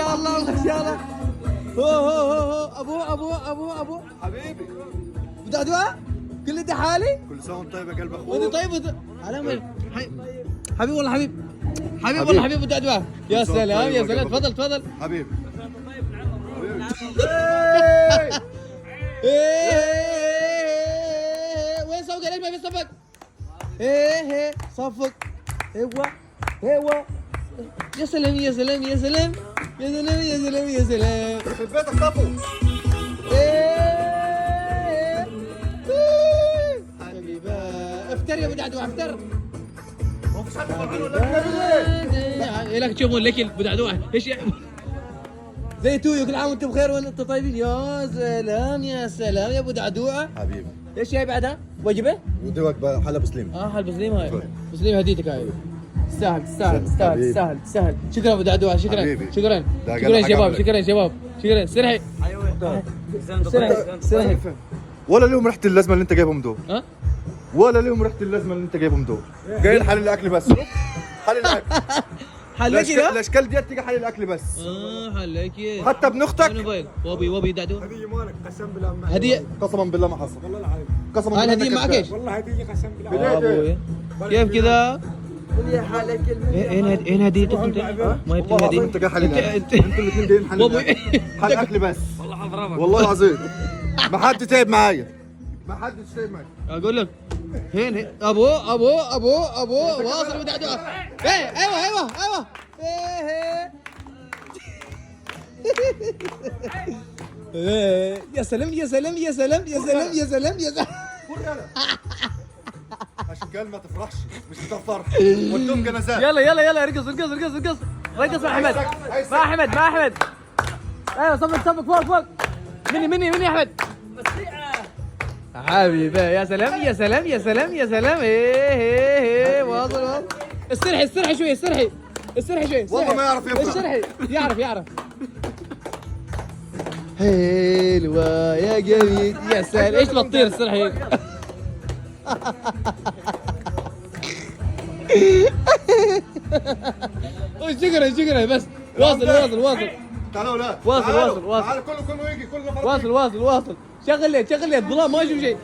شاء الله ما شاء الله. ابو حبيبي بدي دعاء كل ده حالي. كل سنه وانت طيب يا قلب اخوك. وانت طيب على وين؟ حبيبي والله حبيب والله حبيب بدي دعاء. يا سلام يا سلام تفضل تفضل حبيبي. وين صفق ليش ما في صفق؟ ايه صفق. ايوه يا سلام يا سلام يا سلام يا سلام يا سلام يا سلام. في بيتك صفو. حبيبه افتر يا ابو دعدوع افتر. ما فيش حد يقول ولا لك تشوفون الاكل ابو دعدوع ايش زي تويو. كل عام وانتم بخير وانتم طيبين. يا سلام يا سلام يا ابو دعدوع. حبيبي. ايش هي بعدها؟ وجبه؟ ودي وجبه حلا بسليم. حلب سليم هاي. سليم هديتك هاي. تستاهل. شكرا ابو دعدوع شكرا. حبيبي. شكرا شباب. سرحي. ايوه سرحي. ولا لهم ريحه اللازمه اللي انت جايبهم دول. ها؟ ولا لهم ريحه اللازمه اللي انت جايبهم دول. جاي حل الاكل بس. حل الاكل. حلكي الاشكال ديت تيجي حل الاكل بس. حلكي. حتى ابن اختك. وبي دعدوع. هديه مالك قسم بالله ما هديه. قسما بالله ما حصل. والله العظيم قسما هاي بالله الهديه إنك معك كذاب. ايش؟ والله هديه قسم بالله. ابوي كيف كذا؟ يا حالك اين هديتك انت؟ ما هي والله العظيم انت جاي حل الاكل. انتوا الاثنين جايين حل وابوي. الاكل. حل اكل بس. والله حضربك والله العظيم ما حد تعب معايا. ما حدش تعب معايا. اقول لك هين ابو واصل ودعدوع. ايوه يا سلام. عشان قال ما تفرحش مش بتاع فرح. ودهم جنازات. يلا ارقص مع احمد. ايوه صفق فوق. مني احمد. حبيبي يا سلام. ايه واصل. استرحي شوي. والله ما يعرف يفرح. استرحي يعرف. حلوة يا جميل يا سلام. ايش بتطير استرحي. شكرا بس. واصل. تعالوا لا. واصل. تعالوا كله يجي كله. واصل. شغل لي الظلام ما اشوف شيء.